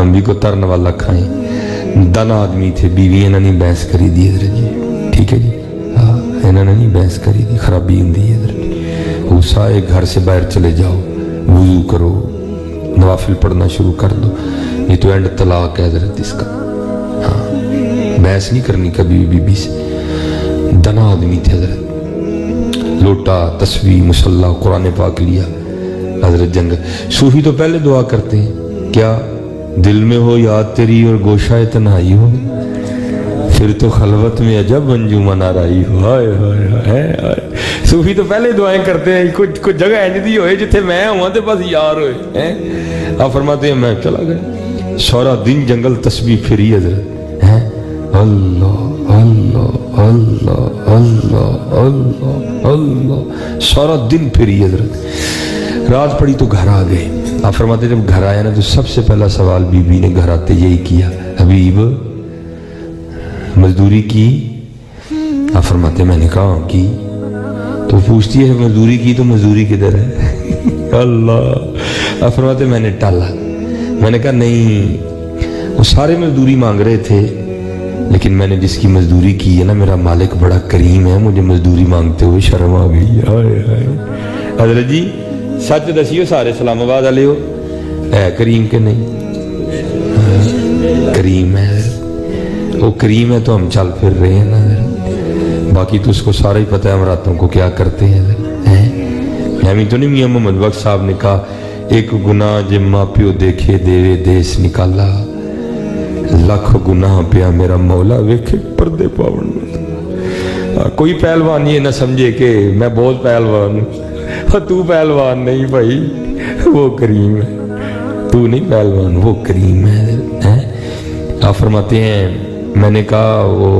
ہم بھی کو ترن والا کھائیں. دن آدمی تھے, بیوی انہوں نے بحث کری دی حضرت جی. ٹھیک ہے جی, ہاں انہوں نے نہیں بحث کری دی, خرابی ہوں دی حضرت جی. وہ سارے گھر سے باہر چلے جاؤ, وضو کرو, نوافل پڑھنا شروع کر دو, یہ تو اینڈ طلاق ہے حضرت اس کا. ہاں بحث نہیں کرنی کبھی بی بی سے. دنا آدمی تھے حضرت, لوٹا, تسبیح, مصلی, قرآن پاک لیا حضرت. جنگ صوفی تو پہلے دعا کرتے ہیں کیا, دل میں ہو یاد تیری اور گوشہ تنہائی ہو, پھر تو خلوت میں عجب انجمن آرائی ہو. ہائے ہائے ہائے. صوفی تو پہلے دعائیں کرتے ہیں, کچھ جگہ ایج دی ہوئے جتھے میں ہوں تو بس یار ہوئے. آپ فرماتے ہیں میں چلا گیا, سارا دن جنگل تسبیح پھری حضرت. اللہ اللہ اللہ اللہ اللہ اللہ, سارا دن پھری حضرت. رات پڑی تو گھر آ گئے. آپ فرماتے جب گھر آیا نا تو سب سے پہلا سوال بی بی نے گھر آتے یہی کیا, حبیب مزدوری کی؟ آپ فرماتے میں نے کہا کی. تو پوچھتی ہے مزدوری کی تو مزدوری کدھر ہے؟ اللہ. آپ فرماتے میں نے ٹالا. میں نے کہا نہیں, وہ سارے مزدوری مانگ رہے تھے لیکن میں نے جس کی مزدوری کی ہے نا میرا مالک بڑا کریم ہے, مجھے مزدوری مانگتے ہوئے شرم آ گئی. حضرت جی سچ دسیو سارے اسلام آباد والے ہو, ہے کریم کے نہیں؟ کریم ہے, وہ کریم ہے تو ہم چل پھر رہے ہیں نا. باقی تو اس کو سارا ہی پتہ ہے ہم راتوں کو کیا کرتے ہیں. ہمیں تو نہیں میاں محمد بخش صاحب نے کہا ایک گناہ جے ماں پیو دیکھے دیوے دیس نکالا, لکھ گناہ پیا میرا مولا ویکھے پردے پاون. کوئی پہلوان یہ نہ سمجھے کہ میں بہت پہلوان ہوں, تو پہلوان نہیں بھائی, وہ کریم ہے. تو نہیں پہلوان, وہ کریم ہے. آپ فرماتے ہیں میں نے کہا وہ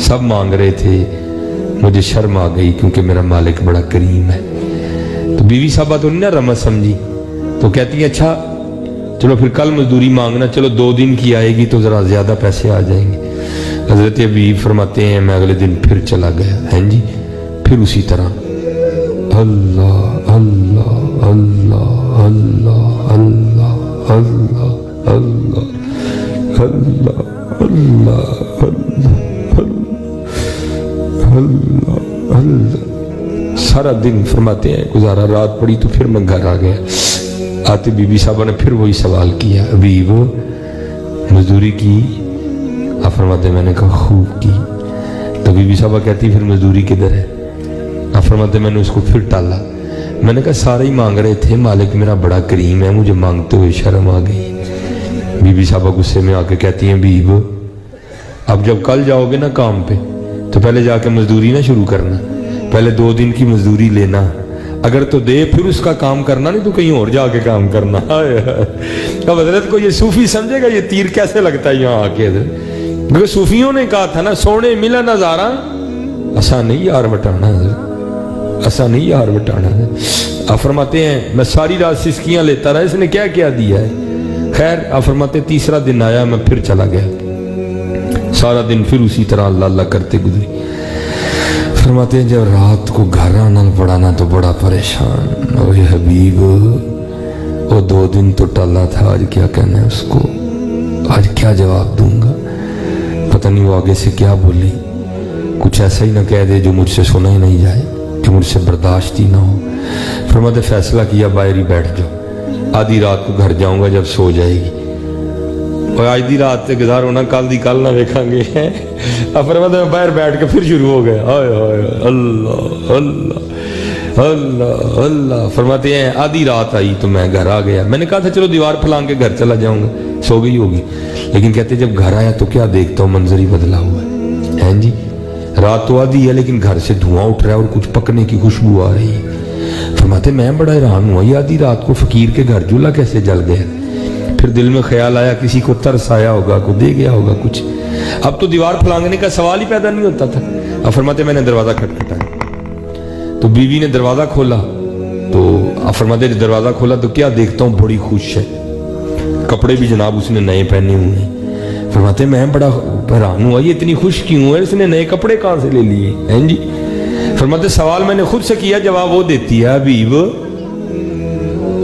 سب مانگ رہے تھے, مجھے شرم آ گئی کیونکہ میرا مالک بڑا کریم ہے. تو بیوی صاحبہ تو نہیں نا رمز سمجھی, تو کہتی ہیں اچھا چلو پھر کل مزدوری مانگنا, چلو 2 دن کی آئے گی تو ذرا زیادہ پیسے آ جائیں گے. حضرت حبیب فرماتے ہیں میں اگلے دن پھر چلا گیا. ہیں جی پھر اسی طرح اللہ اللہ اللہ اللہ اللہ اللہ اللہ اللہ اللہ اللہ اللہ. سارا دن فرماتے ہیں گزارا, رات پڑی تو پھر میں گھر آ گیا. آتے بی بی صاحبہ نے پھر وہی سوال کیا, حبیب مزدوری کی؟ آپ فرماتے ہیں میں نے کہا خوب کی. تو بی بی صاحبہ کہتی پھر مزدوری کدھر ہے؟ آپ فرماتے میں نے اس کو پھر ٹالا. میں نے کہا سارے ہی مانگ رہے تھے, مالک میرا بڑا کریم ہے, مجھے مانگتے ہوئے شرم آ گئی. بی بی صاحبہ غصے میں آ کے کہتی ہیں بیب اب جب کل جاؤ گے نا کام پہ تو پہلے جا کے مزدوری نہ شروع کرنا, پہلے 2 دن کی مزدوری لینا, اگر تو دے پھر اس کا کام کرنا, نہیں تو کہیں اور جا کے کام کرنا. اب حضرت کو یہ صوفی سمجھے گا یہ تیر کیسے لگتا ہے یہاں آ کے. کیونکہ صوفیوں نے کہا تھا نا سونے ملا نظارہ ایسا نہیں یار بٹانا, ایسا نہیں یار بٹانا. آپ فرماتے ہیں میں ساری رات سسکیاں لیتا رہا, اس نے کیا کیا دیا ہے. خیر آپ فرماتے تیسرا دن آیا, میں پھر چلا گیا. سارا دن پھر اسی طرح اللہ اللہ کرتے گزری. فرماتے ہیں جب رات کو گھر آنا پڑانا تو بڑا پریشان. اوہ حبیب وہ 2 دن تو ٹالا تھا, آج کیا کہنا ہے اس کو, آج کیا جواب دوں گا. پتہ نہیں وہ آگے سے کیا بولی, کچھ ایسا ہی نہ کہہ دے جو مجھ سے سنا ہی نہیں جائے, جو مجھ سے برداشت ہی نہ ہو. فرماتے فیصلہ کیا باہر ہی بیٹھ جاؤ, آدھی رات کو گھر جاؤں گا جب سو جائے گی, اور آج دی رات سے گزار ہونا کل دی کل نہ دیکھاں گے. اب فرماتے میں باہر بیٹھ کے پھر شروع ہو گیا, ہائے ہائے اللہ اللہ اللہ اللہ. فرماتے ہیں آدھی رات آئی تو میں گھر آ گیا. میں نے کہا تھا چلو دیوار پھلانگ کے گھر چلا جاؤں گا, سو گئی ہوگی, لیکن کہتے جب گھر آیا تو کیا دیکھتا ہوں منظر ہی بدلا ہوا ہے. ہیں جی رات تو آدھی ہے لیکن گھر سے دھواں اٹھ رہا ہے اور کچھ پکنے کی خوشبو آ رہی ہے. فرماتے میں بڑا حیران ہوا, یہ آدھی رات کو فقیر کے گھر چولہا کیسے جل گیا. پھر دل میں خیال آیا کسی کو ترس آیا ہوگا, کو دے گیا ہوگا کچھ. اب تو دیوار پھلانگنے کا سوال ہی پیدا نہیں ہوتا تھا. اب فرماتے میں نے دروازہ کھٹکھٹایا تو بیوی نے دروازہ کھولا, تو اب فرماتے دروازہ کھولا تو کیا دیکھتا ہوں بڑی خوش ہے, کپڑے بھی جناب اس نے نئے پہنے ہوئے ہیں. فرماتے میں بڑا حیران ہوا یہ اتنی خوش کیوں ہے, اس نے نئے کپڑے کہاں سے لے لیے ہیں جی. فرماتے سوال میں نے خود سے کیا, جواب وہ دیتی ہے حبیب